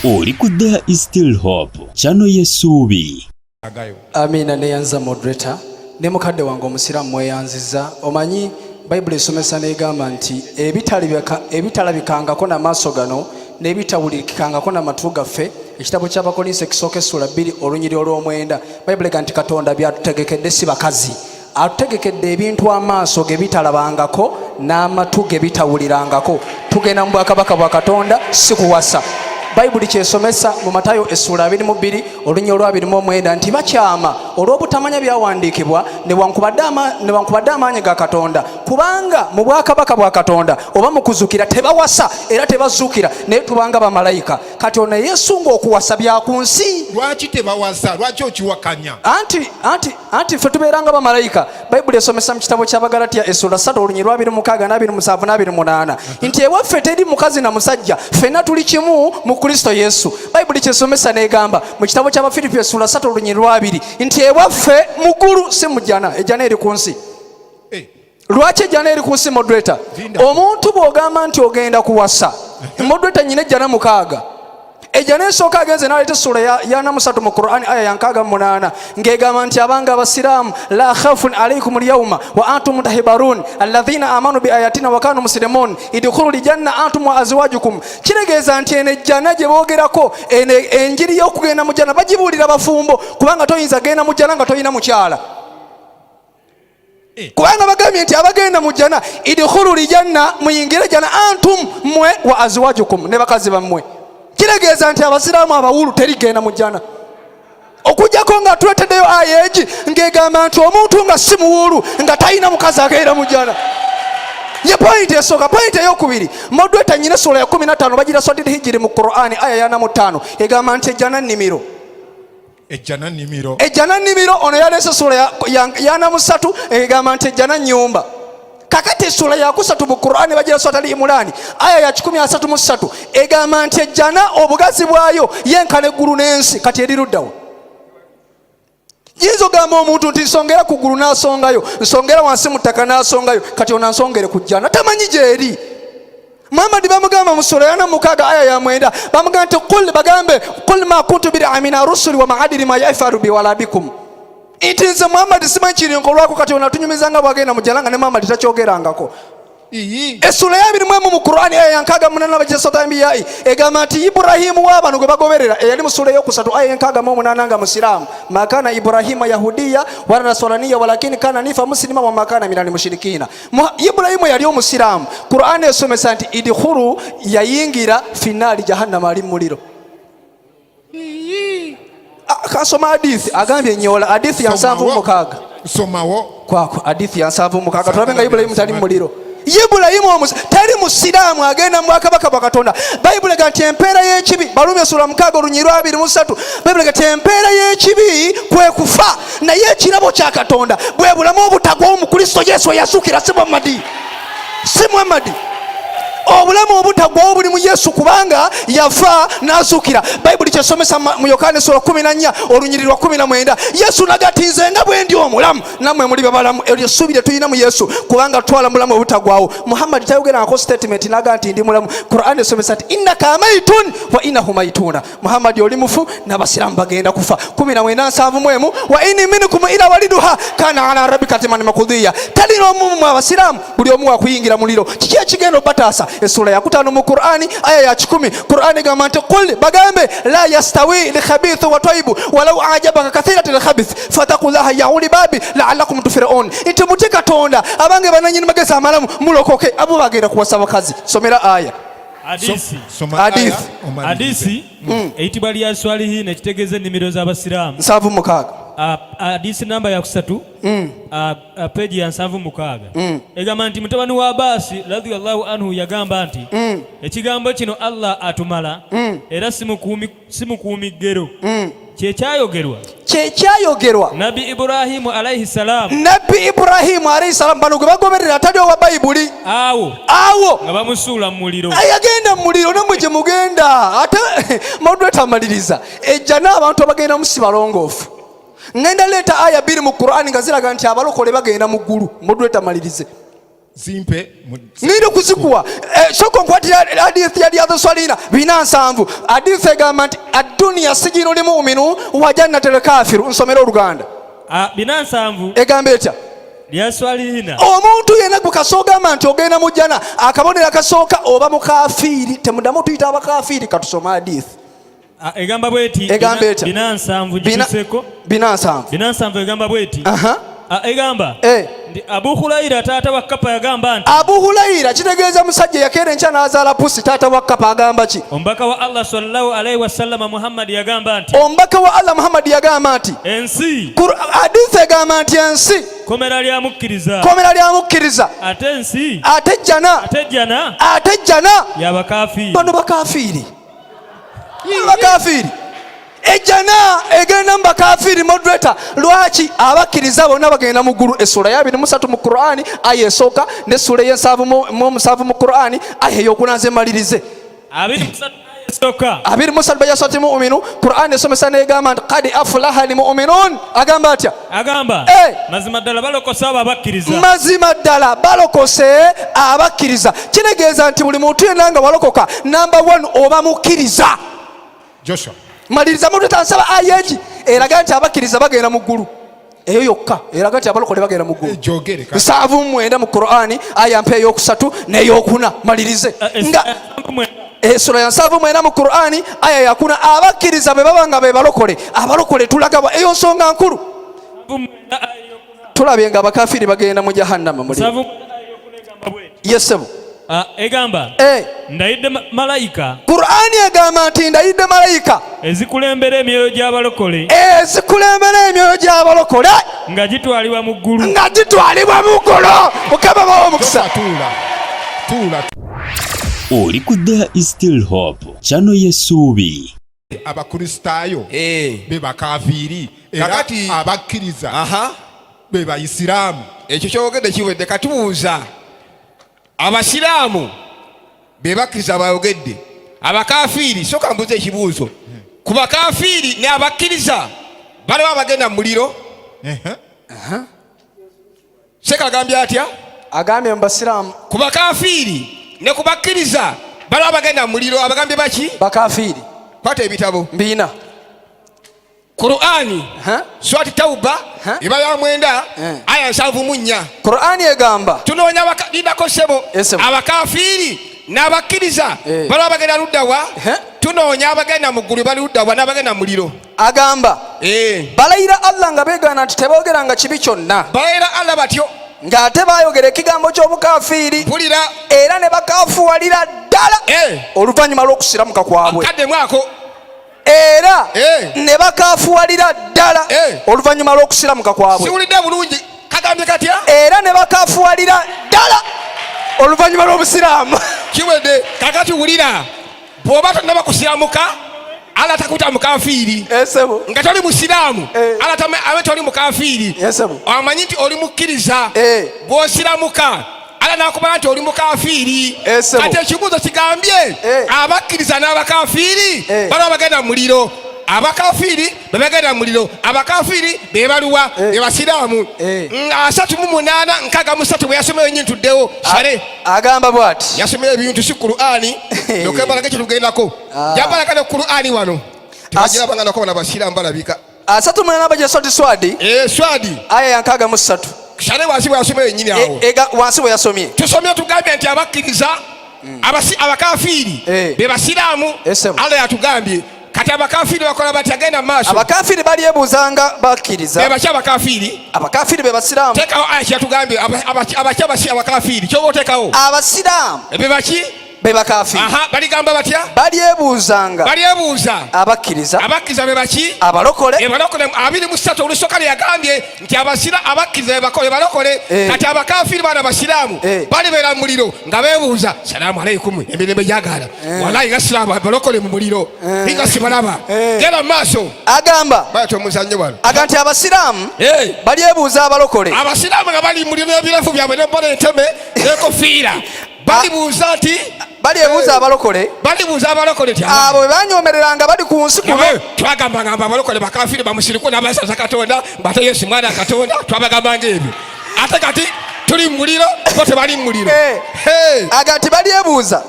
Oli ku There is Still Hope channel y'essuubi. Amina neyanza moderator ne mukadde wange omusiraamu mweyanziza. Omanyi Bible esomesa negamba nti ebitalabikangako n'amaaso gano n'ebitawulikikangako n'amatu gaffe. Ekitabo ky'Abakolinso ekisooka essula 2 olunyiri olw'omwenda Bible egamba nti Katonda byatutegekedde si bakazi, atutegekedde ebintu amaaso ge bitalabangako n'amatu ge bitawulirangako. Tugenda mu bwakabaka bwa Katonda si kuwasa. Bible kyesomesa mu Matayo essula 22 olunyiri olw'29 nti bakyama olw'obutamanya byawandiikibwa newankubadde amaanyi ga Katonda, kubanga mu bwakabaka bwa Katonda oba mu kuzukira tebawasa era tebazuukira naye tubanga bamalayika. Kati ono yesunga okuwasa bya ku nsi. Lwaki tebawasa? Lwaki okiwakanya? Anti ffe tubeeranga bamalayika. Bible esomesa mu kitabo ky'Abagalatiya essula 3 olunyiri lwa 26 27 28 nti ewaffe teri mukazi na musajja, ffenna tuli kimu mu Kristo Yesu. Bible kyesomesa negamba mu kitabo ky'Abafilipi essula 3 olunyiri lwa 2 nti ewaffe mugulu si mujana, ejjana eri ku nsi. Lwaki ejjana eri ku nsi moderator? Omuntu bw'ogamba nti ogenda kuwasa moderator nyine ejjana 6. Ejjana esooka agenze n'aleeta essula ya 3 mu Kur'an aya ya 68 ng'egamba nti abanga abasiraamu la khawfun alaykum al-yawma wa antum tahibarun alladhina amanu bi ayatina wa kanu muslimun idkhulul janna antum wa azwajukum. Kiregeeza nti eno ejjana gye boogerako enjiri y'okugenda mu jjana bagibuulira bafumbo, kubanga toyinza genda mu jjana nga toyina mukyala. Kubanga bagambye nti abagenda mu jjana idkhulul janna muyingire jjana antum mwe wa azwajukum ne bakazi bammwe. Kiregeeza nti abasiraamu abawulu terigenda mu jjana. Okujjako nga tuleteddeyo aya egi ng'egamba nti omuntu nga si muwulu nga talina mukazi agenda mu jjana. Ye point esooka. Point ey'okubiri moderator nyina essula ya 15 bagira Suratul Hijri mu Kur'an aya ya 45 egamba nti ejjana nnimiro. Ejjana nnimiro ono yaleese essula ya 3 egamba nti ejjana nnyumba. Kakati essula ya 3 mu Kur'an bagira Suratul Imran aya ya 133 egamba nti ejjana obugazi bwayo yenkana eggulu n'ensi. Kati eriruddawo yinza ogamba omuntu nti nsongera ku ggulu n'asongayo, nsongera wansi mu ttaka n'asongayo, kati ono ansongere ku jjana tamanyi gyeri. Muhammad bamugamba mu sura ya 6 aya ya 9 bamugamba nti qul ma kuntu bid'a min ar-rusuli wa ma adri ma yafaru bi wala bikum. Itinze Muhammad simanyi kiringo lwako kati onatunyumizanga bwagenda mu jjana nga ne Muhammad takyogerangako. Essula ya 21 mu Kur'an aya ya 68 bagira Suratul Anbiya egamba nti Ibrahimu w'abantu gwe bagoberera eyali mu sura y'okusatu aya ya 68 nga musiraamu makana Ibrahima yahudiya wala nasraniya walakini kana nifa muslima wa makana minal mushrikina. Ibrahimu yali omusiraamu. Kur'an esomesa nti idkhulu yayingira finali jahannama ali muliro. Kasoma hadithi agambye nyola hadithi ya 7:6 somawo kwako hadithi ya 7:6 tulabenga Ibrahimu tali muliro. Ibrahimu tali musiraamu agenda mu bwakabaka bwa Katonda. Bible egamba nti empeera y'ekibi Balumi essula 6 olunyiri lwa 23 Bible egamba nti empeera y'ekibi kwe kufa naye ekirabo kya Katonda bwe bulamu obutagwawo mu Kristo Yesu eyasukira si Muhammad. Obulamu obutagwawo buli mu Yesu kubanga yafa n'azuukira. Bible kyesomesa mu Yokaana essula 14 olunyiri lwa 19 Yesu nagatinze nga bwe ndi omulamu nammwe muli babalamu. Eryo essuubi lye tulina mu Yesu kubanga twala mulamu obutagwawo. Muhammad tayogerangako statement naga nti ndi mulamu. Kur'an esomesa nti innaka mayitun wa innahum mayituna. Muhammad oli mufu n'abasiraamu bagenda kufa. 19:7 wa in minkum ila waliduha kana ala rabbika hatman maqdiya. Talina omu mu abasiraamu buli omu wakuyingira muliro. Kiki ekigenda obataasa? Essula ya 5 mu Kur'ani aya ya 10 Kur'ani egamba nti qul bagambe la yastawi al-khabithu wa tayyibu walau ajabaka kathiratu al-khabith fataqullaha ya uli babi la'allakum tufirun. Nti muti Katonda abange bananyini magezi amalamu mulokoke abo bagenda kuwasa bakazi. Somera aya hadisi eitibwa lya swalihi nekitegeeza ennimiro z'abasiraamu 7:6 hadisi namba ya 3 peji ya 7:6 egamba nti mutabani wa Abasi radhiyallahu anhu yagamba nti ekigambo kino Allah atumala era simukuumi ggero kyekyayogerwa Nabi Ibrahimu alayhi salam. Bano gwe bagoberera atali owa Bayibuli awo nga bamusuula mu muliro. Ayagenda mu muliro namwe gye mugenda ate moderator amaliriza ejjana abantu abagenda mu si balongoofu. Ngenda leeta aya 2 mu Kur'an nga ziraga nti abalokole bagenda mu ggulu. Moderator amalirize zimpe ngenda kuzikuwa soko nkwatira hadithi ya Riyadhu Swalihina 407 hadithi egamba nti ad-dunya sijinu limu'minu wa jannatul kafiru. Nsomera Oluganda 407 egamba etya ya Swalihina omuntu yenna gwe kasogamba nti ogenda mu jjana akabonero akasooka oba mukafiiri. Temudamu tuyita abakafiiri katusoma hadithi egamba bweti 407 jiseko 407 egamba bweti egamba ndi Abu Hulaira taata wa Kapa yagamba nti Abu Hulaira kitegeeza musajja yakeera enkya n'azaala pusi. Taata wa Kapa agamba ki? Omubaka wa Allah sallallahu alaihi wasallam Muhammad yagamba nti omubaka wa Allah Muhammad yagamba nti ensi hadithi egamba nti ensi komera lya mukkiriza ate ensi ate jjana y'abakafiiri. Bano bakafiiri ejjana egenda mu bakafiiri moderator. Lwaki? Abakkiriza bonna bagenda mu ggulu. Essula ya 23 mu Kur'ani aya esooka ne essula ey'ensavu mu Kur'ani aya ey'okunanze malirize 23 baya surati mu'minu. Kur'ani esomesa negamba nti qad aflaha almu'minun. Agamba atya? Agamba mazima ddala balokose abo abakkiriza. Mazima ddala balokose abakkiriza. Kitegeeza nti buli muntu yenna nga walokoka number 1 oba mukkiriza. Joshua maliriza muntu tansaba ayeji eraga nti abakkiriza bagenda mu ggulu. Eyo yokka eraga nti abalokole bagenda mu ggulu. 7 mu Kur'ani aya mpa ey'okusatu n'ey'okuna. Malirize nga sura ya 7 mu Kur'ani aya yakuna. Abakkiriza be baba nga be balokole. Abalokole tulagabwa eyo nsonga nkulu. Tulabye nga abakafiiri bagenda mu jahannama. Yesebo egamba ndayidde malayika. Kur'ani egamba nti ndayidde malayika ezikulembera emyoyo gy'abalokole nga gitwalibwa mu ggulu. Mukama bawa omukisa. Oli ku There is Still Hope channel y'essuubi. Abakristaayo be bakafiiri era abakkiriza be bayisiraamu. Ekyo kyogedde kiwedde. Katubuuza abasiraamu be bakkiriza bayogedde, abakafiiri soka mbuze ekibuuzo ku bakafiiri ne abakkiriza baliwo abagenda mu muliro. Sheikh agambye atya? Agambye mu basiraamu ku bakafiiri ne ku bakkiriza baliwo abagenda mu muliro. Abagambye baki? Bakafiiri. Kwata ebitabo mbiina Kur'ani surati Tauba eba ya 9 aya 7. Kur'ani egamba tunoonya lidako sebo abakafiiri n'abakkiriza baliwo abagenda ludda wa? Tunoonya abagenda mu ggulu bali ludda wa n'abagenda mu muliro. Agamba balayira Allah nga beegaana nti teboogeranga kibi kyonna. Balayira Allah batyo ng'ate baayogera ekigambo ky'obukafiiri era ne bakaafuwalira ddala oluvannyuma lw'okusiramuka kwabwe. Kaddemu ako era ne bakaafuwalira ddala oluvannyuma lw'okusiramuka kwabwe. Siwulidde bulungi kagambye katya? Era ne bakaafuwalira ddala oluvannyuma lw'obusiraamu. Kiwedde kakati wulira bw'oba tonnaba kusiramuka Allah takuta mukafiiri. Nga toli musiraamu Allah abe toli mukafiiri. Omanyi nti oli mukkiriza bw'osiramuka Allah nakubala nti oli mukafiiri. Kati ekibuuzo kigambye abakkiriza n'abakafiiri baliwo bagenda mu muliro. Abakafiiri bebagenda mu muliro. Abakafiiri bebaluwa be basiraamu. 3:8 6:3 bwe yasomeyo nnyo ntuddewo shale agamba bw'ati yasomeyo ebintu si Kur'ani nokwebalaga kyetugendako jabalaga ne Kur'ani wano tebagira bangana ko bana basiraamu balabika. 3:8 baje Swadi Swadi aya ya 6:3 shale wansi bwe yasomeyo nnyini awo wansi bwe yasomye tusomye tugambye nti abakkiriza abakafiiri be basiraamu Allah yatugambye. Kati abakafiiri bakola batya? Genda maaso. Abakafiiri balyebuuzanga bakkiriza. Be bakya abakafiiri? Abakafiiri be basiraamu. Teekawo aya kyatugambye abakya abakafiiri kyoba oteekawo. Abasiraamu be baki? be bakafiiri. Baligamba batya? Balyebuuzanga abakkiriza. Abakkiriza be baki? Abalokole. Balokole 23 olusooka lye yagambye nti abakkiriza be balokole. Kati abakafiiri baana basiraamu balibeera mu muliro nga beebuuza salaamu aleikum emirembe gyagala walayi nga siraamu balokole mu muliro nga sibalaba. Genda mu maaso. Agamba bayita omuzannyo wano aga nti abasiraamu balyebuuza abalokole. Abasiraamu nga bali mu muliro n'ebirefu byabwe n'embona enteme n'enkofiira balibuuza nti balyebuuza abalokole. Balibuuza abalokole ti abo bwe banyoomereranga bali ku nsi kuno. Twagambanga mba abalokole bakafiiri bamusiriku n'abasaza Katonda mbate Yesu mwana Katonda twabagambanga ebyo. Ate kati tuli mu muliro bo tebali mu muliro. Agati balyebuuza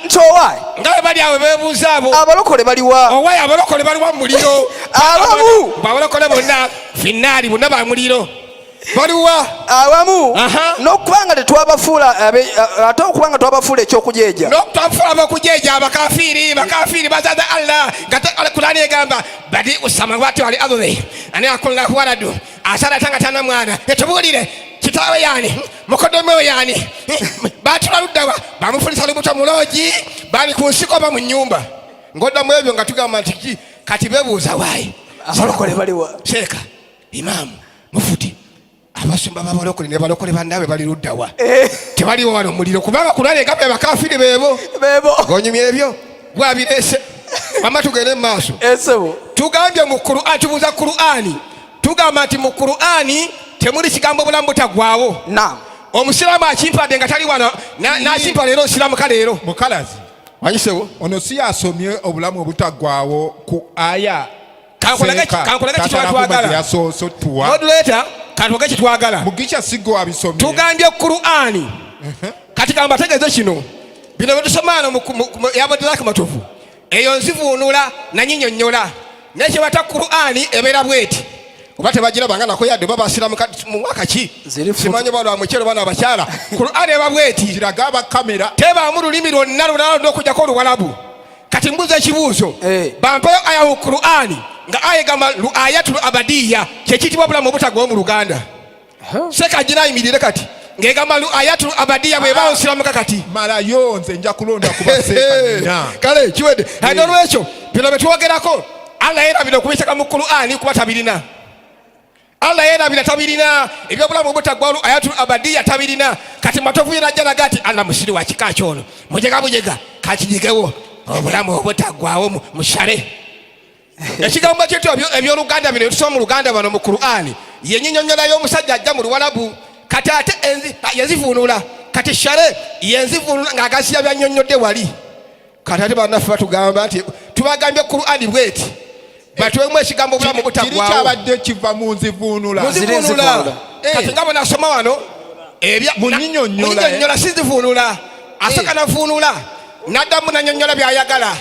nti owaayi nga bali awo beebuuza abo abalokole baliwa? owaayi abalokole baliwa mu muliro. Abamu abalokole bonna finnaali bonna ba muliro baliwa abamu n'okubanga tetwabafuula ate okubanga twabafuula ekyokujeeja n'okutafuula abakujeeja bakafiiri bazaza Allah nga Kur'an egamba badi usamawati wal ardi ani akullahu waladu asala tanga tana mwana etubuulire kitaawe yani mukoddomi we yani batula luddawa bamufulisa lubuto muloogi bali ku nsiko ba mu nnyumba ng'oddamu ebyo nga tugamba nti kati beebuuza waayi abalokole baliwa? Sheikh Imam Mufuti abasumba babalokole ne balokole bandabe bali luddawa tebaliwo wano muliro kubanga Kur'an egamba abakafiri beebo gonyumya ebyo gwabirese mama tugende mu maaso tugambye mu Kur'an tubuuza Kur'ani tugamba nti mu Kur'ani temuli kigambo bulamu butagwawo. Omusiraamu akimpadde nga tali wano n'akimpa leero nsiramuka leero mukalazi wanyisewo ono si asomye obulamu obutagwawo ku aya kankolage kitwagala modulator kankolage kitwagala mugicha sigo abisomye tugambye Kur'ani kati kamba tegeeze kino bino betusomana mu yabadilaka matovu eyo nzivuunula nanyinyonnyola nekye bata Kur'ani ebeera bweti oba tebagira banga nako yadde babasira mu mwaka ki simanyi bano amwekero bano abakyala Kur'ani eba bweti kiraga abakamera tebaamu lulimi lwonna n'okujjako oluwalabu kati mbuza ekibuuzo bampayo aya mu Kur'ani nga aya egamba ayatul abadiya kyekiyitibwa bulamu obutagwawo mu Luganda Sheikh agina ayimirire kati ngegamba ayatul abadiya bweba nsiramuka kati malayo nze nja kulonda kubaseeka kale kiwedde n'olwekyo bino betwogerako Allah yerabira okubisaka mu Kur'ani kuba tabirina Allah yerabira tabirina ebyobulamu obutagwawo ayatul abadiya tabirina kati matovu yerajja nagati Allah musiri wa kika kyono mujega bujega kakijigewo obulamu obutagwawo mushale ekigambo kyetyo ebyoluganda bino tusoma mu Luganda bano mu Kur'ani yenyinyonnyola y'omusajja ajja mu Luwalabu kati ate yazivuunula kati shale yenzivuunula ng'agasiya byannyonnyodde wali kati ate bannaffe batugamba nti tubagambye Kur'ani bweti batuwemu ekigambo obulamu butagwawo kyabadde kiva mu nzivuunula kati nga bwenasoma wano munyinyonnyola sizivuunula asooka navuunula n'addamu nanyonnyola byayagala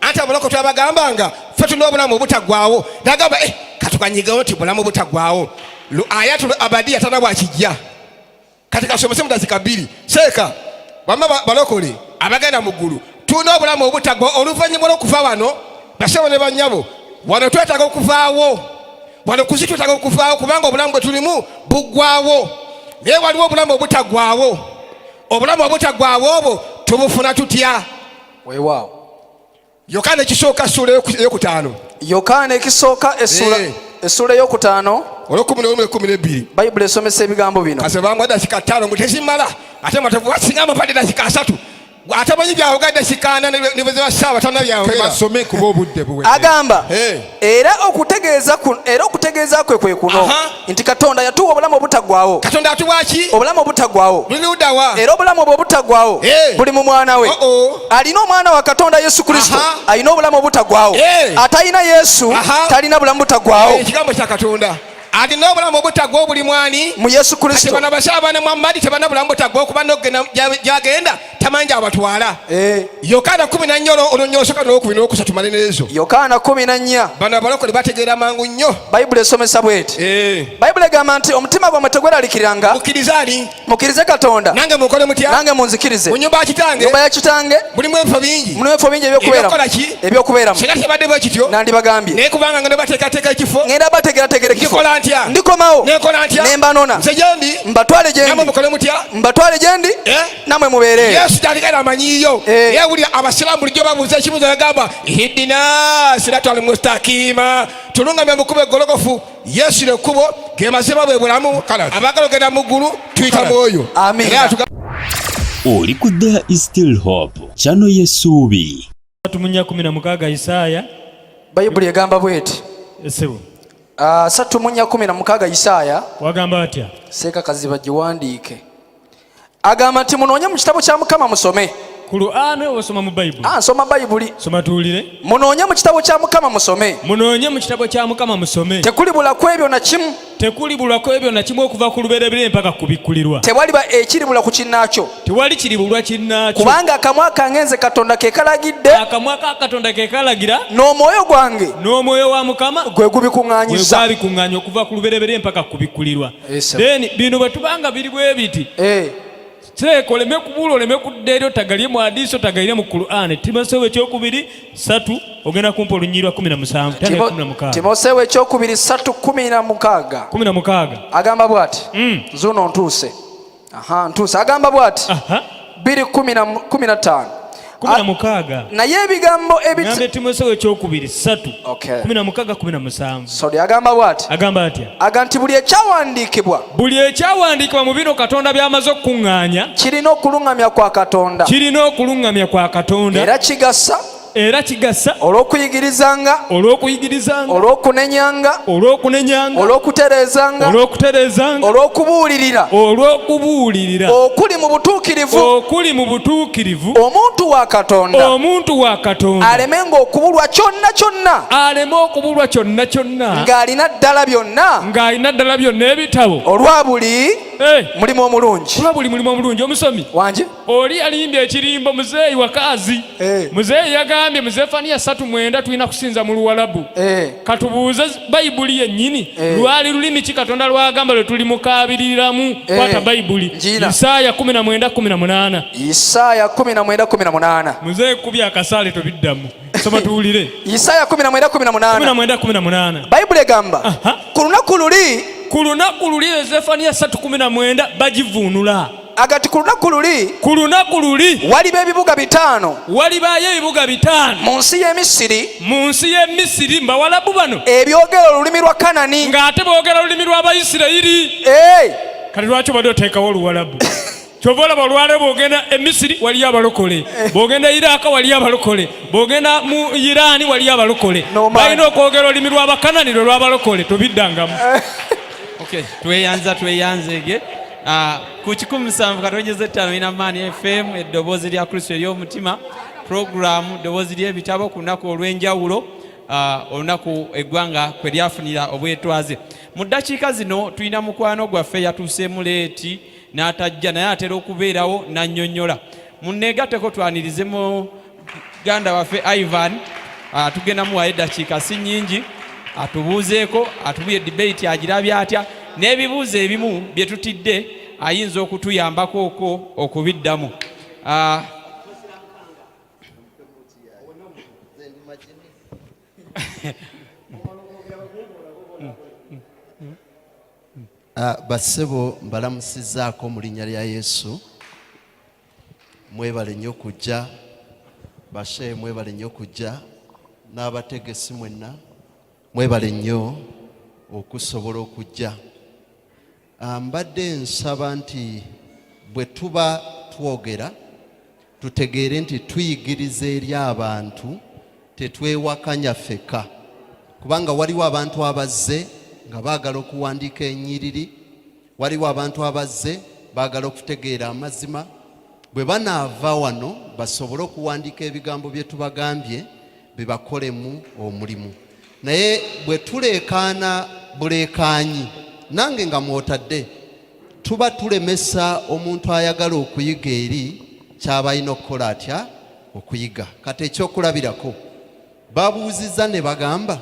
anti abaloko twabagambanga ffe tulina obulamu obutagwawo nagamba katukanyigawo nti bulamu obutagwawo ayatul abadiya tana bwakijja kati kasomese mudazika bbiri seeka bamma balokole abagenda mu ggulu tulina obulamu obutagwawo oluvannyuma lw'okuva wano basebo ne bannyabo wano twetaaga okuvaawo wano kusi twetaaga okuvaawo kubanga obulamu bwe tulimu buggwawo naye waliwo obulamu obutagwawo obulamu obutagwawo obwo tubufuna tutya weewaawo Yokaana ekisooka essula ey'okutaano Yokaana ekisooka essula ey'okutaano olw'11-12 Bayibuli esomesa ebigambo bino kase bamwa dakika 5 ngu tezimala ate matovu wasinga amapadde dakika 3 ate manyi byawogadde kikaana ne bwezeba ssaawa tana byawogera basome kuba obudde buwe agamba era okutegeeza kwe kuno nti Katonda yatuwa obulamu obutagwawo Katonda atuwaki obulamu obutagwawo ludawa era obulamu obwo obutagwawo buli mu mwana we alina omwana wa Katonda Yesu Kristo alina obulamu obutagwawo atalina Yesu talina bulamu butagwawo ekigambo kya Katonda alina obulamu obutagwawo buli mwani mu Yesu Kristo bana basaba ne Muhammad tebana bulamu butagwawo kuba n'ogenda gyagenda tamanja abatwala Yokaana 14 olunyosoka n'okubiri n'okusatu malenezo Yokaana 14 bano abalokole bategeera mangu nnyo Bayibuli esomesa bweti Bayibuli egamba nti omutima gwammwe tegweraliikiranga mukkirize Katonda nange mukole mutya nange munzikirize mu nyumba ya kitange mulimu ebifo bingi ebyokubeeramu singa tebadde bwe kityo nandibagambye naye kubanga nga ne bateekateeka ekifo ngenda bateekerateekera ekifo ntya ndikomawo nekola ntya nembanona nze gyendi mbatwale gyendi namwe mukole mutya mbatwale gyendi namwe mubeere Yesu taligenda amanyiyo yewulira abasiraamu bulijjo babuuza ekibuuzo yagamba ihdina siratal mustaqima tulungamya mukube gologofu Yesu lekkubo ge mazima bwe bulamu abagala ogenda mu ggulu tuyita mwoyo amina oli ku There is Still Hope channel y'essuubi 3:16 Isaaya Bayibuli egamba bweti esebo 3:16 Isaaya wagamba atya seeka kaziba giwandiike agamba nti munoonye mu kitabo kya Mukama musome Kur'an osoma mu Bayibuli nsoma Bayibuli soma tuwulire munoonye mu kitabo kya Mukama musome munoonye mu kitabo kya Mukama musome tekuli bula ku ebyo na kimu tekulibulwako ebyo na kimwe okuva ku lubereberye mpaka ku bikkulirwa. Tewaliba ekiribula ku kinnaakyo. Tewali kiribulwa kinnaakyo. Kubanga akamwa kange nze Katonda ke kalagidde. Akamwa ka Katonda ke kalagira. N'omwoyo gwange. N'omwoyo wa Mukama. Gwe gubikuŋŋaanyisa. Gwe gwabikuŋŋaanya okuva ku lubereberye mpaka ku bikkulirwa. Then bino bwe tubanga biri bwe biti. Sheikh oleme kubula oleme kuddeera otagalye mu hadiisi otagalire mu Kur'An. Timoseewo ekyokubiri 3 ogenda kumpa olunyirwa 17. Timoseewo ekyokubiri 3:16 agamba bw'ati. Zuno ntuuse. Ntuuse agamba bw'ati. 2:15 naye ebigambo ebiti Timoseewo ekyokubiri 3:16-17. Sorry agamba bw'ati. Agamba atya? Aga nti buli ekyawandiikibwa mu bino Katonda by'amaze okukuŋŋaanya kirina okuluŋŋamya kwa Katonda era kigasa olw'okuyigirizanga olw'okunenyanga olw'okutereezanga olw'okubuulirira okuli mu butuukirivu omuntu wa Katonda alemenga okubulwa kyonna ng'alina ddala byonna ebitabo olwa buli mulimu omulungi. Omusomi wanje oli alimbye ekirimbo muzeeyi wakazi. Muzeeyi yagambye mu Zefaniya 3:9 tulina kusinza mu Luwalabu. Katubuuze Bayibuli yennyini lwali lulimi ki Katonda lwagamba lwe tuli mukaabiriramu kwata Bayibuli. Isaaya 19:18. Isaaya 19:18. Muzeeyi kubya akasaale tobiddamu. Soma tuwulire. Isaaya 19:18. Bayibuli egamba ku lunaku luli Zefaniya 3:19 bagivuunula. Agati ku lunaku luli waliba ebibuga 5. Walibaayo ebibuga 5 mu nsi y'Emisiri mbawalabu bano ebyogera olulimi lwa Kanani ng'ate boogera olulimi lw'Abayisirayiri. Kati lwaki obadde oteekawo Oluwalabu? Kyova olaba olwaleero bw'ogenda e Misiri waliyo abalokole, bw'ogenda Iraaka waliyo abalokole, bw'ogenda mu Iraani waliyo abalokole. Balina okwogera olulimi lw'Abakanani lw'abalokole tobiddangamu. Tweyanzege ku 17.5 ina Mani FM eddoboozi lya Kristo ery'omutima programu eddoboozi ly'ebitabo ku lunaku olw'enjawulo olunaku eggwanga kwe lyafunira obwetwaze. Mu ddakiika zino tulina mukwano gwaffe yatuuseemu leeti n'atajja naye atera okubeerawo n'annyonnyola. Munneegatteko twanirize mu ganda waffe Ivan tugenda muwayo eddakiika si nnyingi atubuuzeeko atubuye debate agirabye atya n'ebibuuzo ebimu bye tutidde ayinza okutuyambako okubiddamu. Bassebo mbalamusizaako mu linnya lya Yesu. Mwebale nnyo kujja. Bashe mwebale nnyo kujja. N'abategesi mwenna mwebale nnyo okusobola okujja. Mbadde nsaba nti bwe tuba twogera tutegeere nti tuyigiriza eri abantu tetwewakanya ffeka. Kubanga waliwo abantu abazze nga baagala okuwandiika ennyiriri, waliwo abantu abazze baagala okutegeera amazima. Bwe banaava wano basobole okuwandiika ebigambo bye tubagambye bibakolemu omulimu. Naye bwe tuleekaana buleekaanyi nange nga mwotadde tuba tulemesa omuntu ayagala okuyiga eri kyaba alina okukola atya okuyiga. Kati ekyokulabirako babuuziza ne bagamba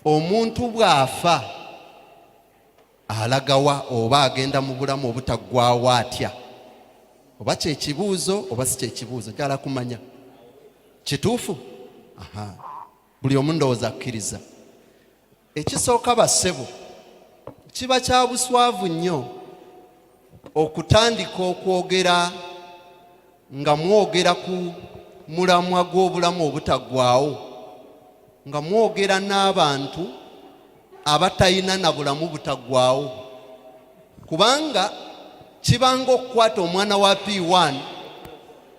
omuntu bw'afa alagawa oba agenda mu bulamu obutaggwaawo atya? Oba kyekibuuzo oba si kyekibuuzo kyala kumanya kituufu. Buli omu ndowooza akkiriza. Ekisooka bassebo kiba kya buswavu nnyo okutandika okwogera nga mwogera ku mulamwa gw'obulamu obutaggwaawo, nga mwogera n'abantu abatalina na bulamu butaggwaawo. Kubanga kibanga okukwata omwana wa P1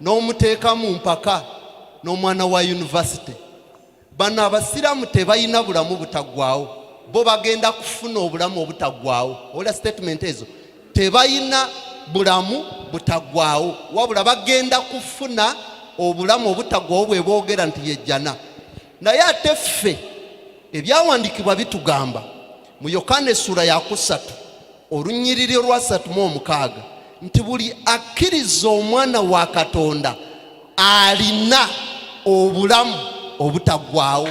n'omuteeka mu mpaka n'omwana wa yunivasite. Bano abasiraamu tebalina bulamu butaggwaawo, bo bagenda kufuna obulamu obutaggwaawo. Ola statement ezo, tebalina bulamu butaggwaawo wabula bagenda kufuna obulamu obutaggwaawo bwe boogera nti yejjana. Naye ate ffe ebyawandiikibwa bitugamba mu Yokaana essula ya 3 olunyiriri olwa 36 nti buli akkiriza omwana wa Katonda alina obulamu obutaggwaawo.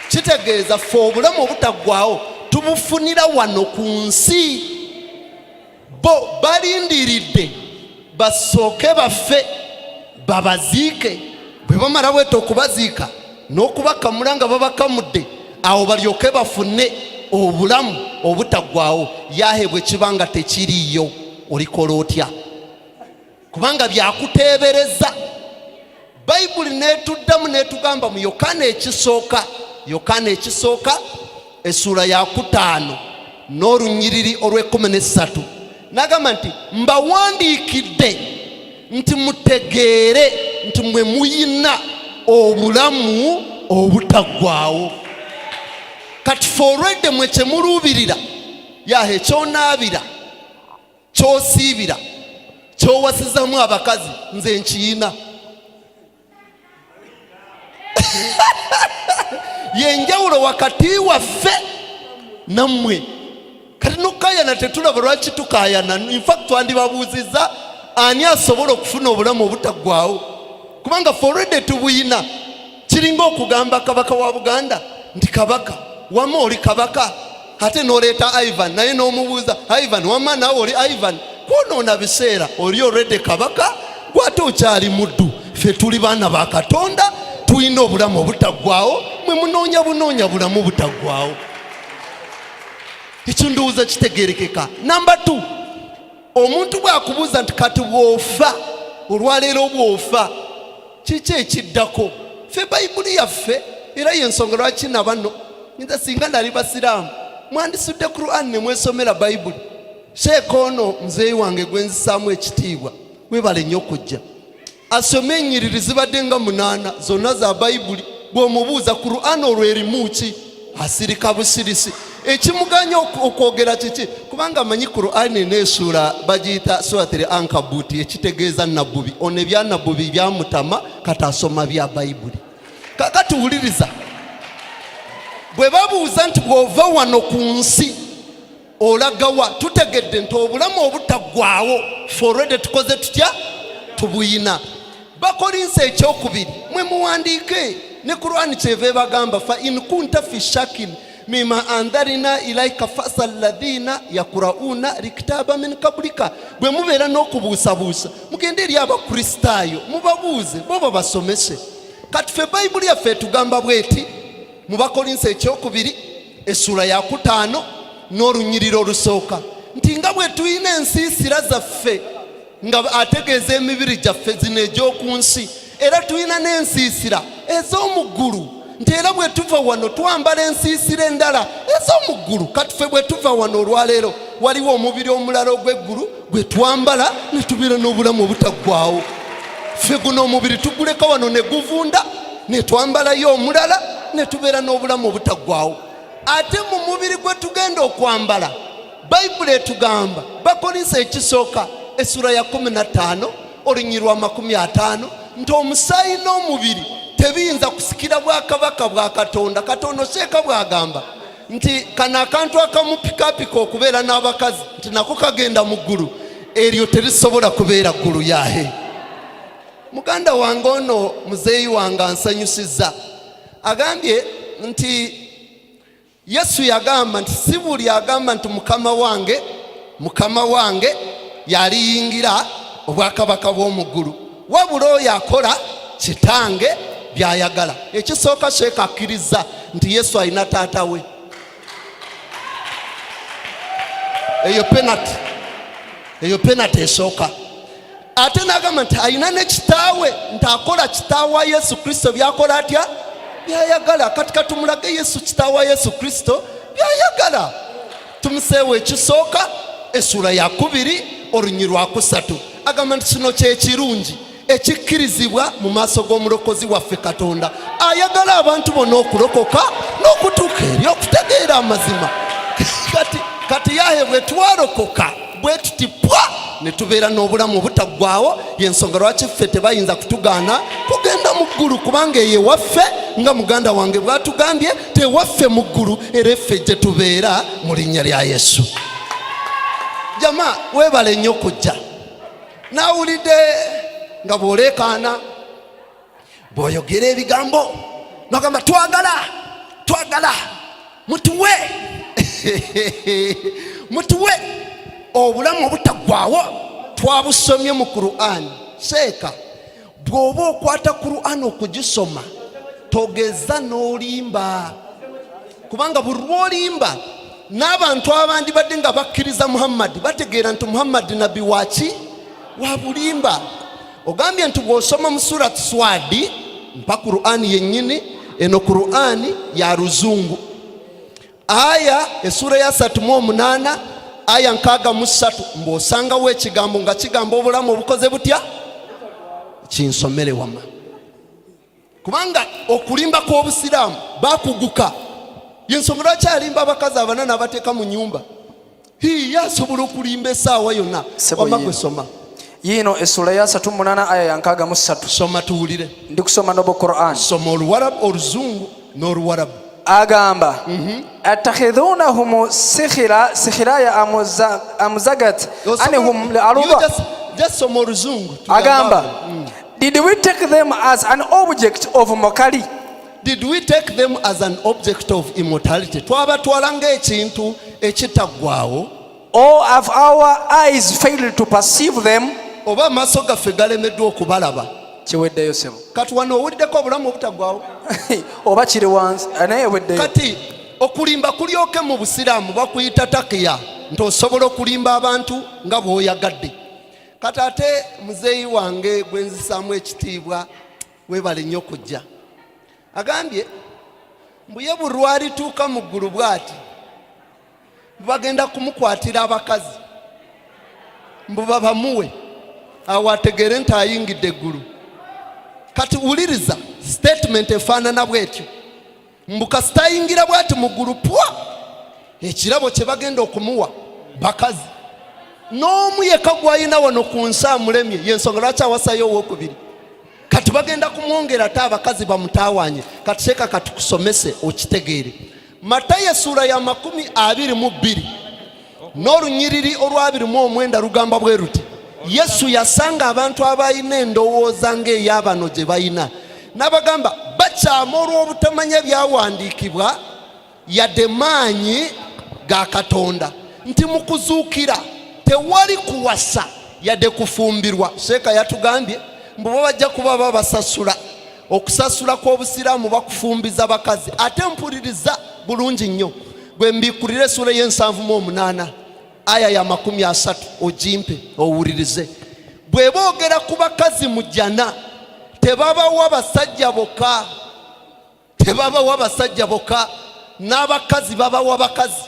Kitegeeza ffe obulamu obutaggwaawo tubufunira wano ku nsi. Bo balindiridde basooke baffe babaziike, bwe bamala bwete okubaziika n'okubakamula nga babakamudde, awo balyoke bafune obulamu obutaggwaawo. Yahe bwe kiba nga tekiriiyo olikola otya? Kubanga byakuteebereza. Bayibuli netuddamu netugamba mu Yokaana ekisooka essula ya 5 n'olunyiriri olw'13 n'agamba nti mbawandiikidde nti mutegeere nti mwe muyina obulamu obutaggwaawo. Kati forward mwe kyemuluubirira yahe kyonaabira kyosiibira kyowasizamu abakazi nze nkiyina. Yenjawulo wakati waffe nammwe. Kati nokukayana tetulaba lwaki tukayana. In fact twandibabuuziza ani asobola okufuna obulamu obutaggwaawo, kubanga forward tubuyina. Kiringa okugamba kabaka wa Buganda nti kabaka wama oli kabaka ate noleeta Ivan naye n'omubuuza Ivan wama nawe oli Ivan, kwonoona biseera oli already kabaka gwate okyali muddu. Ffe tuli baana ba Katonda tulina obulamu obutaggwaawo, mwe munoonya bulamu obutaggwaawo. Ekyo ndowooza kitegeerekeka. Number 2, omuntu bw'akubuuza nti kati bw'ofa olwaleero bw'ofa kiki ekiddako? Ffe bayibuli yaffe era yensonga lwaki na bano nze singa nali basiraamu mwandisudde Kur'An ne mwesomera bayibuli. Sheikh ono muzeeyi wange gwe nzisaamu ekitiibwa webale nnyo okujja asome ennyiriri zibadde nga 8 zonna za bayibuli. Bw'omubuuza Kur'An olwo erimu ki? Asirika busirisi. Ekimuganya okwogera kiki? Kubanga amanyi Kur'An n'essula bagiyita suratul Ankabuti, ekitegeeza nabbubi. Ono ebya nabbubi byamutama kati asoma bya bayibuli. Kakati wuliriza, bwe babuuza nti bw'ova wano ku nsi olagawa, tutegedde nti obulamu obutaggwaawo forward tukoze tutya? Tubuyina. Bakolinse ekyokubiri mwe muwandiike ne Kur'An kyeva ebagamba fa in kunta fi shakin mima andharina ilaika fasal ladhina yakura'una likitaba min kablika. Bwe mubeera n'okubuusabuusa mugende eri abakristaayo mubabuuze bo babasomese. Kati ffe bayibuli yaffe tugamba bweti mu Bakolinso ekyokubiri essula ya 5 n'olunyiriri olusooka nti nga bwe tulina ensiisira zaffe nga ategeeza emibiri gyaffe zino egy'oku nsi, era tulina n'ensiisira ez'omu ggulu nti era bwe tuva wano twambala ensiisira endala ez'omu ggulu. Kati ffe bwe tuva wano olwaleero waliwo omubiri omulala ogw'eggulu gwe twambala ne tubeera n'obulamu obutaggwaawo. Ffe guno omubiri tuguleka wano ne guvunda ne twambalayo omulala ne tubeera n'obulamu obutaggwaawo. Ate mu mubiri gwe tugenda okwambala bayibuli etugamba Bakolinso ekisooka essula ya 15 olunyiriri lwa 50 nti omusaayi n'omubiri tebiyinza kusikira bwakabaka bwa Katonda. Katonda Sheikh bw'agamba nti kano akantu akamu pikapika okubeera n'abakazi nti nako kagenda mu ggulu, eryo terisobola kubeera ggulu yahe. Muganda wange ono muzeeyi wange ansanyusizza agambye nti Yesu yagamba nti si buli agamba nti mukama wange yaliyingira obwakabaka bw'omu ggulu, wabula oyo akola kitange byayagala. Ekisooka Sheikh akkiriza nti Yesu alina taata we. Eyo penalty esooka. Ate n'agamba nti alina ne kitaawe nti akola kitaawa Yesu Kristo byakola atya? Byayagala. Kati tumulage Yesu kitaawa Yesu Kristo byayagala. Tumuseewo ekisooka essula ya 2 olunyiriri lwa 3 agamba nti kino kyekirungi ekikkirizibwa mu maaso g'omulokozi waffe Katonda ayagala abantu bonna okulokoka n'okutuuka eri okutegeera amazima. Kati yahe bwe twalokoka bwe tuti pwa ne tubeera n'obulamu obutaggwaawo. Yensonga lwaki ffe tebayinza kutugaana kugenda mu ggulu, kubanga eyo ewaffe nga muganda wange bw'atugambye tewaffe mu ggulu, era effe gye tubeera mu linnya lya Yesu. Jama weebale nnyo kujja. Naawulidde nga bw'oleekaana bw'oyogera ebigambo nogamba twagala mutuwe mutuwe obulamu obutaggwaawo. Twabusomye mu Kur'An. Sheikh, bw'oba okwata Kur'An okugisoma togeza n'olimba, kubanga buli lw'olimba n'abantu abandi badde nga bakkiriza Muhammad bategeera nti Muhammad nabbi waki wa bulimba. Ogambye nti bw'osoma mu surati Swadi mpa Kur'An yennyini, eno Kur'An ya Ruzungu, aya esura ya 38 aya 63 mb'osangawo ekigambo nga kigamba obulamu obukoze butya. Kinsomere wama, kubanga okulimba kw'Obusiraamu bakuguka. Yensonga lwaki alimba abakazi abanana abateeka mu nyumba? Asobola okulimba essaawa yonna. Wama gwe soma yino esura ya 38 aya ya 63. Soma tuwulire. Ndi kusoma nobo Qur'an. Soma Oluwarabu, Oluzungu n'Oluwarabu. Agamba atakhidhunahum sikhira ya amuzagat anhum li'aruba. Just soma Oluzungu. Agamba did we take them as an object of mockery? Did we take them as an object of immortality? Twabatwala ng'ekintu ekitaggwaawo. Or have our eyes failed to perceive them? Oba amaaso gaffe galemeddwa okubalaba. Kiweddeyo sebo. Kati wano owuliddeko obulamu obutaggwaawo. Oba kiri wansi naye weddeyo. Kati okulimba kulyoke mu Busiraamu bakuyita takiya, nti osobola okulimba abantu nga bw'oyagadde. Kati ate muzeeyi wange gwe nzisaamu ekitiibwa weebale nnyo kujja, agambye mbuye buli lwalituuka mu ggulu bw'ati bagenda kumukwatira abakazi mbu babamuwe awo ategeere nti ayingidde eggulu. Kati wuliriza statement efaanana bw'etyo, mbu kasita ayingira bw'ati mu ggulu pwa ekirabo kye bagenda okumuwa bakazi n'omu yekka gw'ayina wano ku nsi amulemye. Yensonga lwaki awasayo owookubiri. Kati bagenda kumwongera ate abakazi bamutaawanye. Kati Sheikh katukusomese okitegeere. Matayo essura ya 22 n'olunyiriri olw'29 lugamba bwe ruti, Yesu yasanga abantu abalina endowooza ng'ey'abano gye balina, n'abagamba bakyama olw'obutamanya byawandiikibwa yadde maanyi ga Katonda, nti mu kuzuukira tewali kuwasa yadde kufumbirwa. Sheikh yatugambye mbu bajja kuba babasasula. Okusasula kw'Obusiraamu bakufumbiza bakazi. Ate mpuliriza bulungi nnyo, gwe mbikulire essula y'e78 aya ya 30 ogimpe owulirize. Bwe boogera ku bakazi mu jjana tebabawa basajja bokka, tebabawa basajja bokka, n'abakazi babawa bakazi.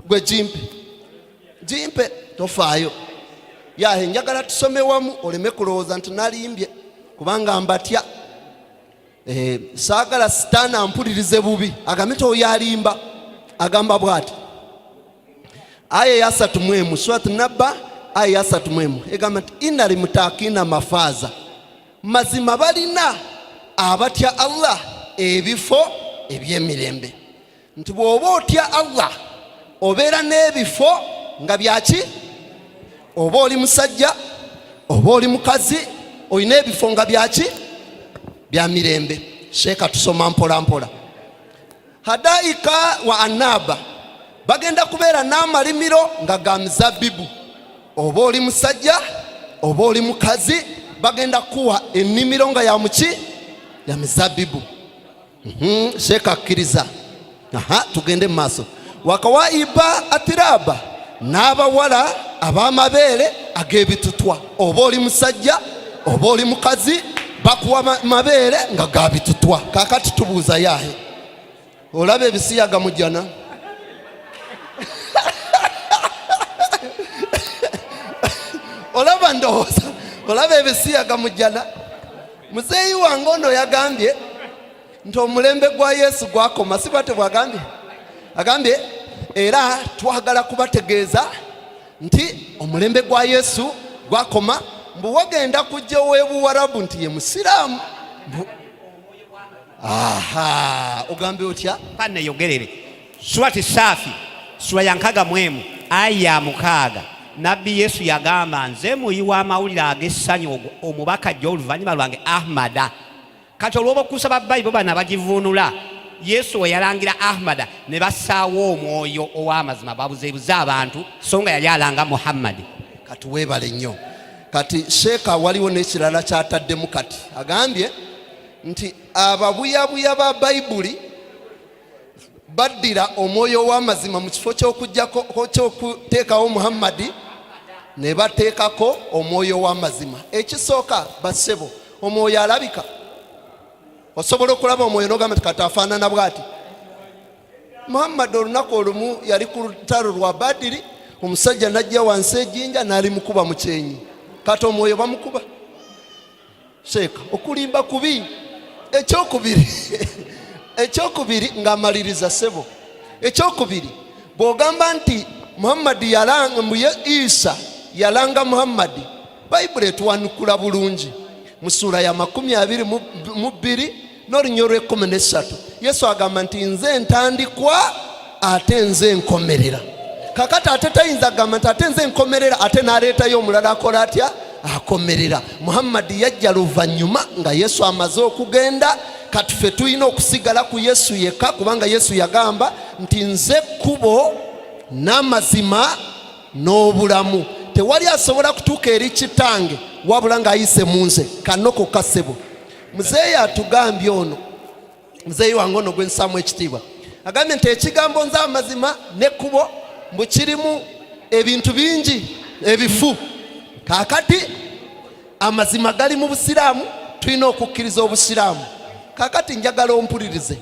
Gwe jimpe tofaayo. Yahe njagala tusome wamu oleme kulowooza nti nalimbye kubanga mbatya. Saagala sitaani ampulirize bubi agambe nti oyo alimba. Agamba bw'ati, aya ya 31 Surat Naba aya ya 31 egamba nti inna limutakina mafaza, mazima balina abatya Allah ebifo eby'emirembe. Nti bw'oba otya Allah obeera n'ebifo nga byaki, oba oli musajja oba oli mukazi olina ebifo nga byaki, bya mirembe. Sheikh tusoma mpola mpola. Hadaika wa anaba bagenda kubeera n'amalimiro nga ga mizabbibu. Oba oli musajja oba oli mukazi bagenda kuwa ennimiro nga ya muki, ya mizabbibu. Sheikh akkiriza. Tugende mu maaso. Wakawaiba atiraba, n'abawala ab'amabeere ag'ebitutwa. Oba oli musajja oba oli mukazi bakuwa mabeere nga ga bitutwa. Kaakati tubuuza yahe, olaba ebisiyaga mu jjana? Olaba ndowooza olaba ebisiyaga mu jjana? Muzeeyi wange ono yagambye nti omulembe gwa Yesu gwakoma, si bwate bwagambye? Agambye era twagala kubategeeza nti omulembe gwa Yesu gwakoma mbu wagenda kujja ow'ebuwarabu nti ye musiraamu. Aha, ogambe otya? Kaneyogerere swati safi sura ya 61 aya 6 nabbi Yesu yagamba nze muyiwa amawulire ag'essanyu omubaka ajja oluvannyuma lwange Ahmada. Kati olw'obukuusa ba Bayibuli bano bagivunula Yesu we yalangira Ahmada ne bassaawo omwoyo ow'amazima babuzeebuze abantu so nga yali alanga Muhammadi. Kati weebale nnyo. Kati Sheikh waliwo n'ekirala kyataddemu kati agambye nti ababuyabuya ba Bayibuli baddira omwoyo w'amazima mu kifo ky'okuteekawo Muhammadi ne bateekako omwoyo w'amazima. Ekisooka bassebo omwoyo alabika. Osobola okulaba omwoyo n'ogamba nti kati afaanana bw'ati. Muhammadi olunaku olumu yali ku lutalo lwa Badiri, omusajja n'ajja wansi ejjinja n'alimukuba mu kyenyi. Kati omwoyo bamukuba. Sheikh okulimba kubi. Ekyokubiri ng'amaliriza ssebo. Ekyokubiri bw'ogamba nti Muhammadi yalanga mu Isa yalanga Muhammadi, Bayibuli etuwanukula bulungi mu ssuula ya 22 n'olunnyo lw'13 Yesu agamba nti nze ntandikwa ate nze nkomerera. Kakati ate tayinza agamba nti ate nze nkomerera ate n'aleetayo omulala akola atya? Akomerera. Muhammadi yajja luvannyuma nga Yesu amaze okugenda. Kati ffe tulina okusigala ku Yesu yekka kubanga Yesu yagamba nti nze kkubo n'amazima n'obulamu. Tewali asobola kutuuka eri kitange wabula ng'ayise mu nze. Kanoko kasebo. Muzeeyi atugambye ono, muzeeyi wange ono gwe nsaamu ekitiibwa, agambye nti ekigambo nze amazima n'ekkubo mbu kirimu ebintu bingi ebifu. Kakati amazima gali mu Busiraamu, tulina okukkiriza Obusiraamu. Kakati njagala ompulirize.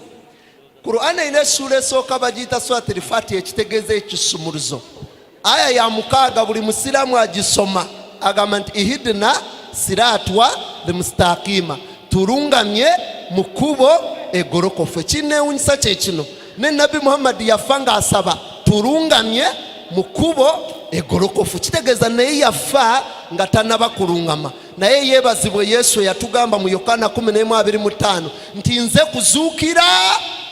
Kur'an ina sura esooka bagiyita Suratul Fatiha ekitegeeza ekisumuluzo. Aya ya 6 buli Musiraamu agisoma agamba nti ihidna siratwa limustaqima, tulungamye mu kkubo egolokofu. Ekineewunyisa kye kino, ne Nabbi Muhammad yafa ng'asaba tulungamye mu kkubo egolokofu. Kitegeeza naye yafa nga tanaba kulungama. Naye yeebazibwe Yesu yatugamba mu Yokaana 11:25 nti nze kuzuukira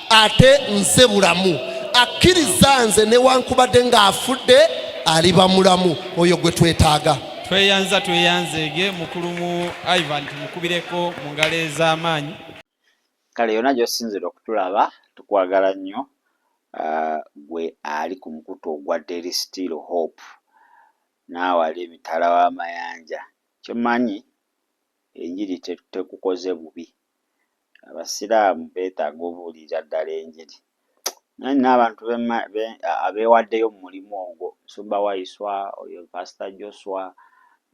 ate nze bulamu. Akkiriza nze newankubadde ng'afudde aliba mulamu. Oyo gwe twetaaga. Tweyanzege mukulu mu Ivan tumukubireko mu ngalo ez'amaanyi. Kale yonna gy'osinzira okutulaba tukwagala nnyo. Gwe ali ku mukutu ogwa Daily Still Hope naawe ali emitala w'amayanja. Kyomanyi enjiri tekukoze bubi. Abasiraamu beetaaga obuulira ddala enjiri. N'abantu abeewaddeyo mu mulimu ogwo, Omusumba Waiswa, oyo Pastor Joshua,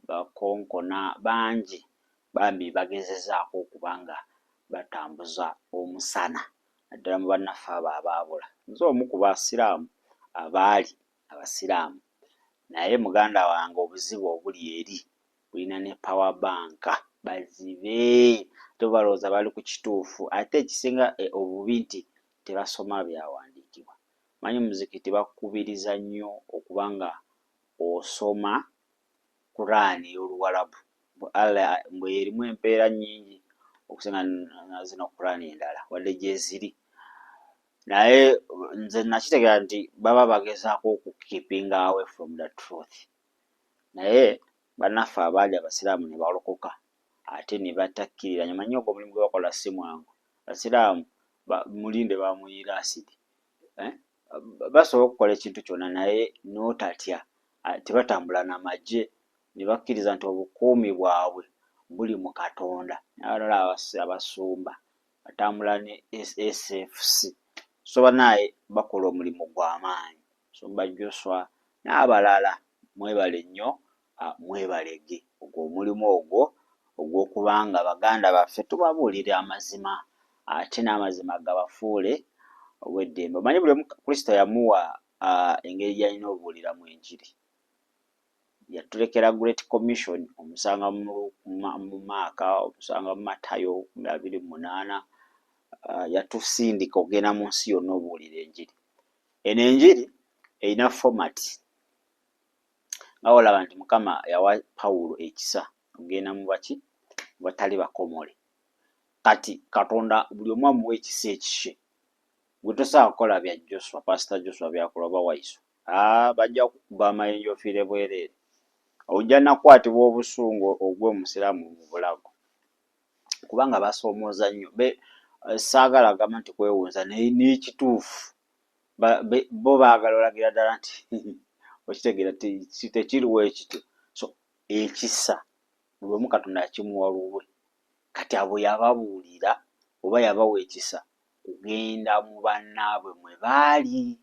Bakonkona, bangi bambi bagezezaako okubanga batambuza omusana naddala mu bannaffe abo abaabula. Nze omu ku basiraamu abaali abasiraamu, naye muganda wange obuzibu obuli eri bulina ne power bank bazibe tobalooza bali ku kituufu. Ate ekisinga obubi nti tebasoma byawandiikibwa. Manyi muzikiti bakukubiriza nnyo okubanga osoma Kur'An y'Oluwarabu. Mbwe erimu empeera nnyingi okusinga zino Kur'An endala wadde gye ziri. Naye nze nakitegeera nti baba bagezaako okukeepinga away from the truth. Naye bannaffe abaali abasiraamu ne balokoka ate ne batakkirira. Manyi ogwo omulimu gwe bakola si mwangu. Abasiraamu mulinde bamuyiira asidi. Basobola okukola ekintu kyonna naye n'otatya. Tebatambula n'amagye ne bakkiriza nti obukuumi bwabwe buli mu Katonda. N'abalala abasumba batambula ne SFC. So banaye bakola omulimu gw'amaanyi. Omusumba Joshua n'abalala mwebale nnyo, mwebalege ogwo omulimu ogwo ogw'okubanga baganda baffe tubabuulire amazima ate n'amazima gabafuule obw'eddembe. Omanyi buli omu Kristo yamuwa engeri gy'alina obuuliramu enjiri. Yatulekera Great Commission, omusanga mu Maaka, omusanga mu Matayo 28. Yatusindika okugenda mu nsi yonna obuulira enjiri. Eno enjiri erina format. nga olaba nti Mukama yawa Pawulo ekisa ogenda mu baki batali bakomole. Kati Katonda buli omu amuwa ekisa ekishe. Gwe tosobola kukola bya Joshua, Pastor Joshua byakola oba Waiso. Bajja kukuba amayinja ofiire bwereere. Ojja nakwatibwa obusungu ogw'omusiraamu mu bulago. Kubanga basoomooza nnyo. Saagala agamba nti kwewunza n'ekituufu. Bo baagala olagira ddala nti okitegeera tekiriwo ekityo. So ekisa buli omu Katonda yakimuwa lulwe. Kati abo yababuulira oba yabawa ekisa kugenda mu bannaabwe mwe baali.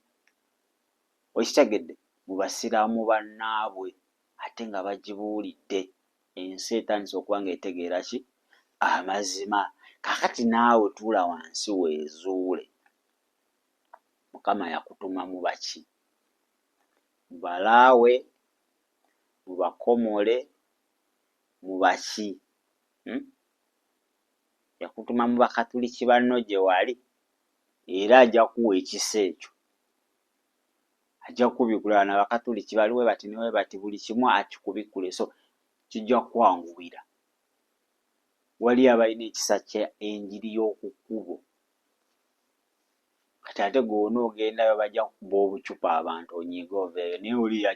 Okitegedde? Mu basiraamu bannaabwe ate nga bagibuulidde. Ensi etandise okuba ng'etegeera ki? Amazima. Kaakati naawe tuula wansi weezuule. Mukama yakutuma mu baki? Mu balaawe, mu bakomole, mu baki? Yakutuma mu bakatuliki banno gye wali, era ajja kuwa ekisa ekyo. Ajja kukubikula n'abakatuliki baliwe bati newe bati buli kimu akikubikule. So kijja kwanguwira. Wali abalina ekisa kya enjiri y'oku kkubo. Kati ate gwona ogendayo bajja kukuba obucupa abantu onyiga oveeyo. Naye oli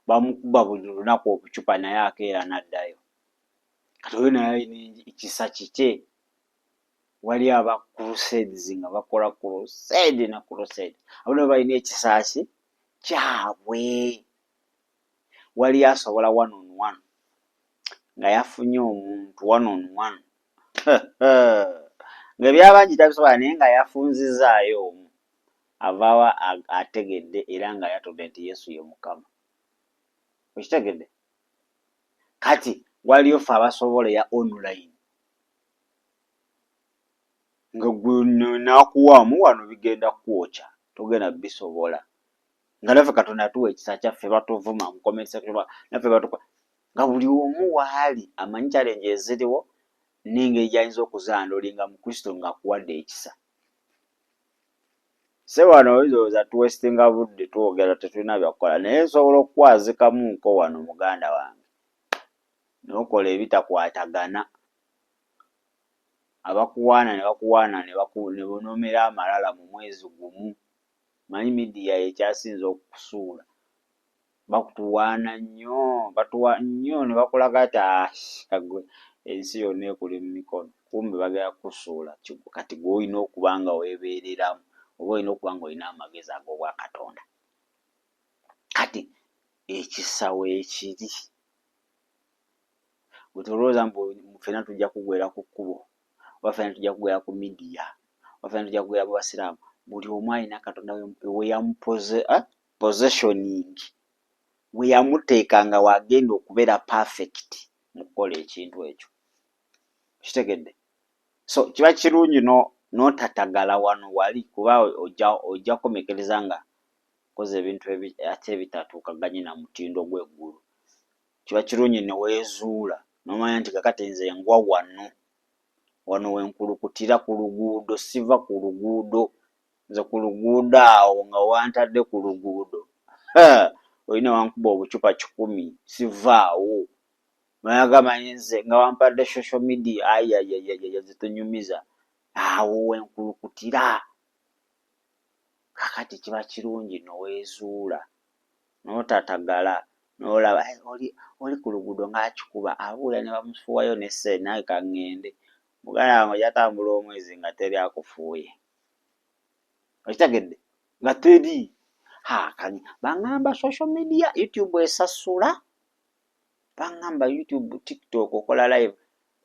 bamukuba buli lunaku obucupa naye akeera n'addayo. Kati oyo naye alina ekisa kike. Wali aba crusades nga bakola crusade na crusade. Abo nabo balina ekisa ki? Kyabwe. Wali asobola 1-on-1 nga yafunye omuntu 1-on-1 ng'ebyabangi tabisobola naye nga yafunzizaayo omu avaawa ategedde era nga yatodde nti Yesu ye Mukama. Okitegedde? Kati waliyo ffe abasobola ya online nga gwe nakuwaamu wano bigenda kwokya togenda bisobola. Nga naffe Katonda atuwa ekisa kyaffe batuvuma mu comment section naffe batukola nga buli omu waali amanyi challenge eziriwo n'engeri gy'ayinza okuzandulinga mu Kristo ng'akuwadde ekisa. Se wano oyinza tuwesitinga budde twogera tetulina byakukola naye nsobola okukwazikamuko wano muganda wange n'okola ebitakwatagana. Abakuwaana ne bakuwaana ne bonomera amalala mu mwezi gumu. Manyi midiya ekyasinza okukusuula. Bakutuwaana nnyo, batuwa nnyo ne bakulaga ati gwe ensi yonna ekuli mu mikono. Kumbe bagenda kukusuula. Kati gwe olina okuba nga weebeereramu oba olina okuba nga olina amagezi ag'obwa Katonda. Kati ekisa weekiri. Bwe tulowooza mbu ffenna tujja kugwera ku kkubo oba ffenna tujja kugwera ku midiya oba ffenna tujja kugwera mu basiraamu. Buli omu alina Katonda we yamupositioning, we yamuteeka nga wagenda okubeera perfect mu kukola ekintu ekyo. Kitegedde? So kiba kirungi n'otatagala wano wali kuba ojja kukomekereza nga koze ebintu ate ebitatuukaganye na mutindo gw'eggulu. Kiba kirungi ne weezuula n'omanya nti kakati nze ngwa wano wenkulukutira ku luguudo, siva ku luguudo. Nze ku luguudo awo nga wantadde ku luguudo. Olina wankuba obucupa 10 sivaawo. Mayagamanyi nze nga wampadde social media ayayayaya zitunyumiza. Awo wenkulukutira. Kakati kiba kirungi noweezuula n'otatagala n'olaba oli ku luguudo ng'akikuba abuula ne bamufuwayo n'essene naye ka ŋŋende. Muganda wange yatambula omwezi nga teri akufuuye. Okitegedde? Nga teri. Baŋŋamba social media YouTube esasula. Baŋŋamba YouTube, TikTok okola live.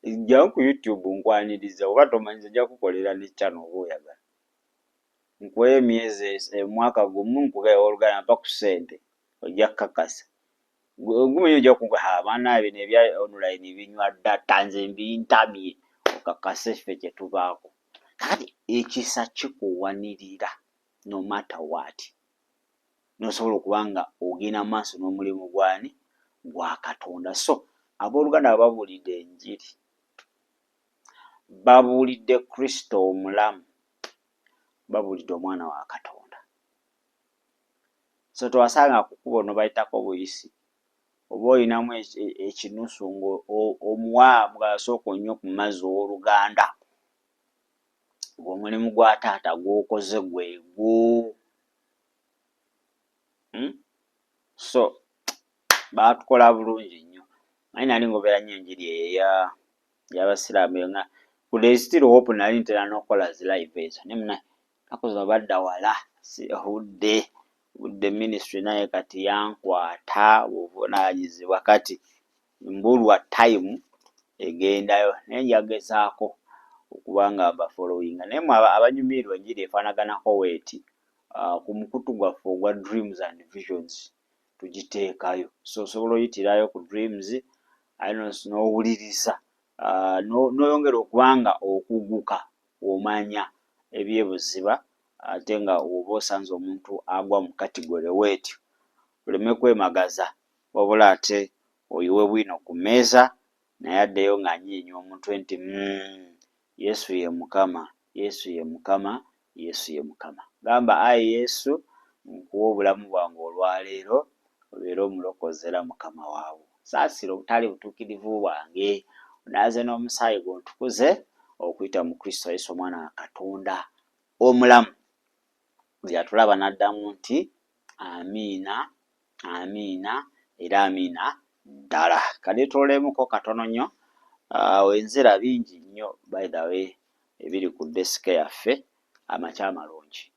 Jjawo ku YouTube nkwaniriza oba tomanyi nja kukolera ne channel oba oyagala. Nkuwe emyezi mwaka gumu nkube olugana mpa ku ssente ojja kukakasa. Gumu ojja kunkuba maana bino ebya online binywa data nze mbintamye okakase ffe kye tubaako. Kati ekisa kikuwanirira no matter what. Nosobola okuba nga ogenda maaso n'omulimu gwani gwa Katonda. So abooluganda babuulidde enjiri, babuulidde Kristo omulamu, babuulidde omwana wa Katonda. So tewasanga kukuba no bayitako buyisi oba olinamu ekinusu omuwaamu asooka onnyo ku mazzi ow'oluganda omulimu gwa taata gw'okoze gwegwo. So baatukola bulungi nnyo. Manyi nali ngobera nnyo enjiri y'abasiraamu nga ku There is Still Hope nali ntera n'okukola zi live ezo ne munaye nakuza badda wala budde ministry naye kati yankwata buvunaanyizibwa kati mbulwa time egendayo naye njagezaako okuba nga bafollowinga naye abanyumirwa enjiri efaanaganako weeti ku mukutu gwaffe ogwa Dreams and Visions tugiteekayo, so osobola oyitirayo ku Dreams n'owuliriza n'oyongera okubanga okuguka omanya ebyebuziba ate nga oba osanze omuntu agwa mu kategori weetyo oleme kwemagaza wabula ate oyiwe bwino ku mmeeza naye addeyo ng'anyeenya omutwe nti Yesu ye Mukama, Yesu ye Mukama, Yesu ye Mukama. Gamba ayi Yesu nkuwa obulamu bwange olwaleero obeere omulokozi era Mukama waawe. Saasira obutali butuukirivu bwange onaaze n'omusaayi gw'ontukuze okuyita mu Kristo Yesu omwana wa Katonda omulamu. Yatulaba n'addamu nti amiina, amiina era amiina ddala. Kaleetoolemuko katono nnyo enzira bingi nnyo by the way ebiri ku desike yaffe amakya amalungi.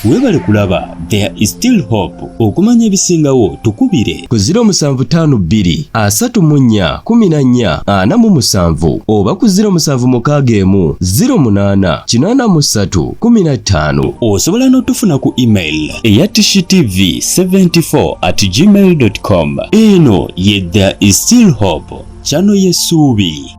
Weebale kulaba There is Still Hope. Okumanya ebisingawo tukubire ku 0752 34 14 47 oba ku 0761 08 83 15. Osobola n'otufuna ku email eya tv74@gmail.com. Eno ye There is Still Hope, channel y'essuubi.